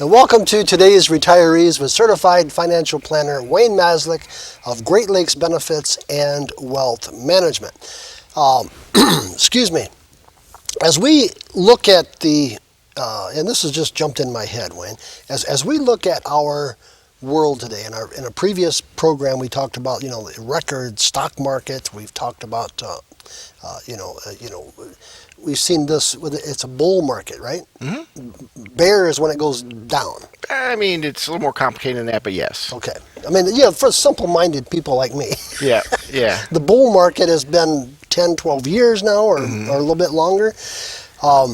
And welcome to today's Retirees with Certified Financial Planner Wayne Maslyk of Great Lakes Benefits and Wealth Management. Excuse me. As we look at and this has just jumped in my head, Wayne, as we look at our world today, in a previous program we talked about, the record stock market. We've talked about, we've seen this. It's a bull market, right? Mm-hmm. Bear is when it goes down. I mean, it's a little more complicated than that, but yes. Okay. I mean, yeah, for simple-minded people like me. Yeah. The bull market has been 10, 12 years now, or a little bit longer. How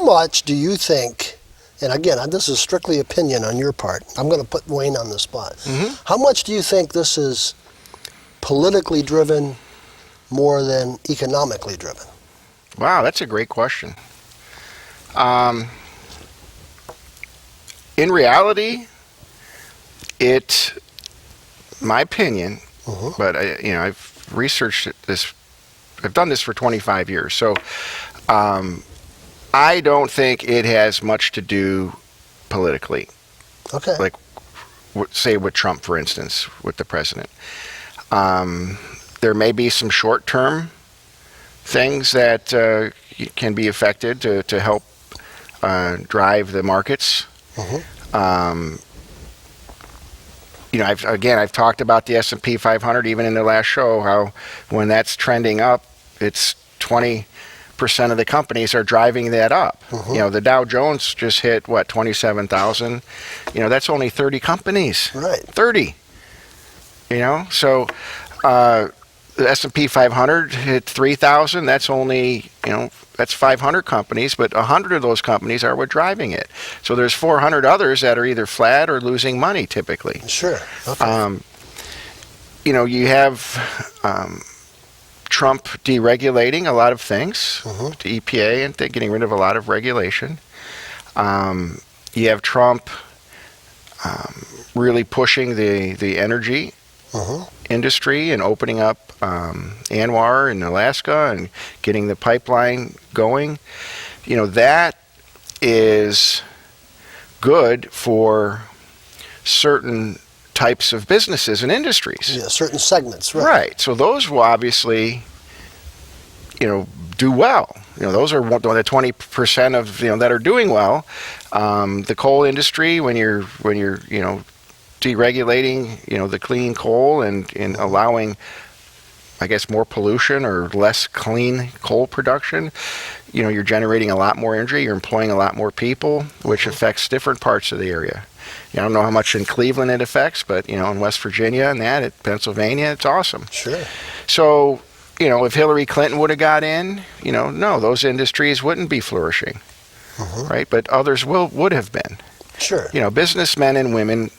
much do you think, and again, this is strictly opinion on your part, I'm going to put Wayne on the spot. Mm-hmm. How much do you think this is politically driven more than economically driven? Wow, that's a great question. In reality, my opinion, but I've researched this. I've done this for 25 years, so I don't think it has much to do politically. Okay. Like, say with Trump, for instance, with the president. There may be some short-term things that can be affected to help drive the markets. I've talked about the S&P 500 even in the last show, how when that's trending up, it's 20% of the companies are driving that up. The Dow Jones just hit 27,000. That's only 30 companies. Right. 30. So the S&P 500 hit 3,000. That's only, that's 500 companies, but 100 of those companies are what's driving it. So there's 400 others that are either flat or losing money typically. Sure. Okay. You have Trump deregulating a lot of things, to EPA and getting rid of a lot of regulation. You have Trump really pushing the energy industry and opening up Anwar in Alaska and getting the pipeline going. That is good for certain types of businesses and industries. Yeah, certain segments, right. Right. So those will obviously, do well. Those are the 20% of that are doing well. The coal industry, when you're deregulating, the clean coal and allowing, I guess, more pollution or less clean coal production, you're generating a lot more energy, you're employing a lot more people, which affects different parts of the area. I don't know how much in Cleveland it affects, but, in West Virginia and Pennsylvania, it's awesome. Sure. So, if Hillary Clinton would have got in, no, those industries wouldn't be flourishing, right? But others would have been. Sure. Businessmen and women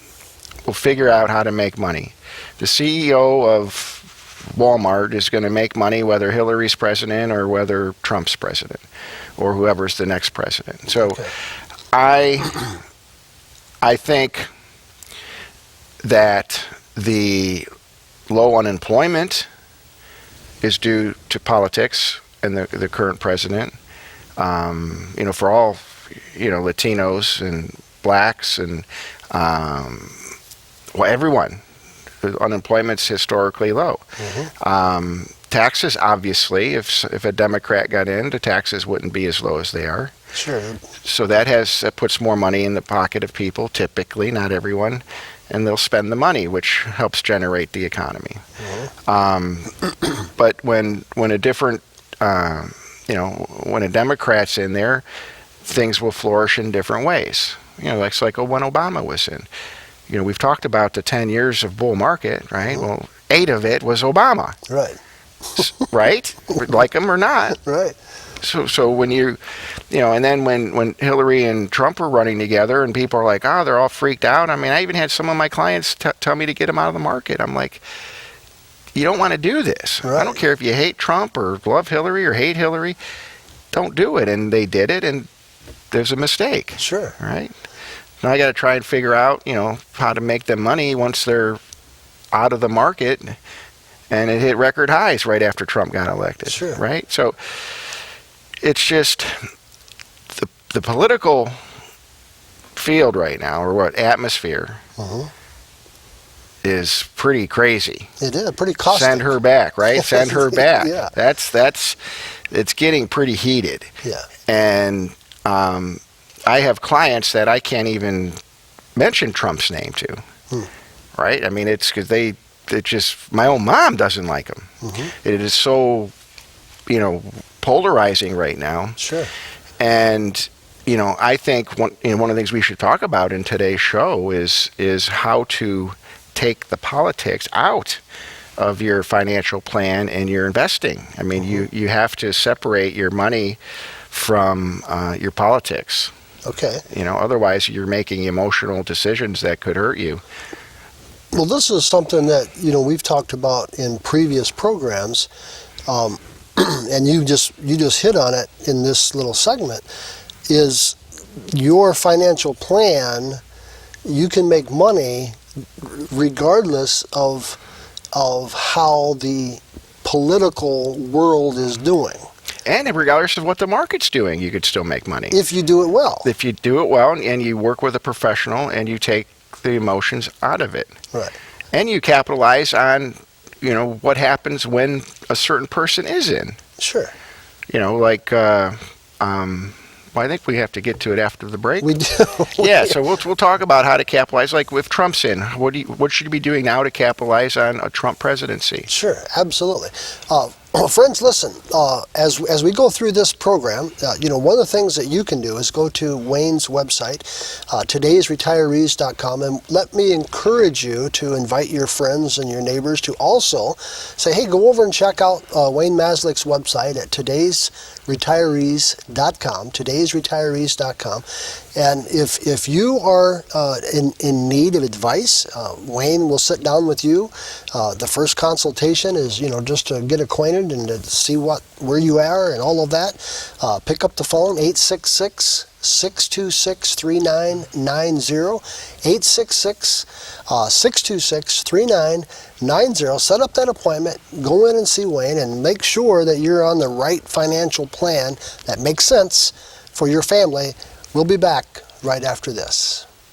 will figure out how to make money. The CEO of Walmart is going to make money whether Hillary's president or whether Trump's president or whoever's the next president. So I think that the low unemployment is due to politics and the current president. For all, Latinos and blacks and everyone. The unemployment's historically low. Taxes, obviously, if a Democrat got in, the taxes wouldn't be as low as they are. Sure. So that puts more money in the pocket of people, typically, not everyone, and they'll spend the money, which helps generate the economy. But when a different, when a Democrat's in there, things will flourish in different ways. Like when Obama was in. We've talked about the 10 years of bull market, right? Well, 8 of it was Obama. Right. Right? Like him or not. Right. So when and then when Hillary and Trump were running together and people are like, they're all freaked out. I mean, I even had some of my clients tell me to get them out of the market. I'm like, you don't want to do this. Right. I don't care if you hate Trump or love Hillary or hate Hillary. Don't do it. And they did it, and there's a mistake. Sure. Right? Now I got to try and figure out, how to make them money once they're out of the market, and it hit record highs right after Trump got elected. Sure. Right? So it's just the political field right now, or what, atmosphere, is pretty crazy. It is pretty costly. Send her back, right? Send her back. Yeah. It's getting pretty heated. Yeah. And I have clients that I can't even mention Trump's name to, right? I mean, it's because my own mom doesn't like him. It is so, polarizing right now. Sure. And, I think one of the things we should talk about in today's show is how to take the politics out of your financial plan and your investing. I mean, you have to separate your money from your politics. Okay. Otherwise you're making emotional decisions that could hurt you. Well, this is something that, we've talked about in previous programs, and you just hit on it in this little segment, is your financial plan. You can make money regardless of how the political world is doing. And regardless of what the market's doing, you could still make money. If you do it well. If you do it well and you work with a professional and you take the emotions out of it. Right. And you capitalize on, what happens when a certain person is in. Sure. I think we have to get to it after the break. We do. Yeah, so we'll talk about how to capitalize. Like if Trump's in, what should you be doing now to capitalize on a Trump presidency? Sure, absolutely. Friends, listen, as we go through this program, one of the things that you can do is go to Wayne's website, todaysretirees.com, and let me encourage you to invite your friends and your neighbors to also say, hey, go over and check out Wayne Maslyk's website at todaysretirees.com, todaysretirees.com. And if you are in need of advice, Wayne will sit down with you. The first consultation is, just to get acquainted and to see where you are and all of that. Pick up the phone, 866-626-3990, 866-626-3990. Set up that appointment, go in and see Wayne, and make sure that you're on the right financial plan that makes sense for your family. We'll be back right after this.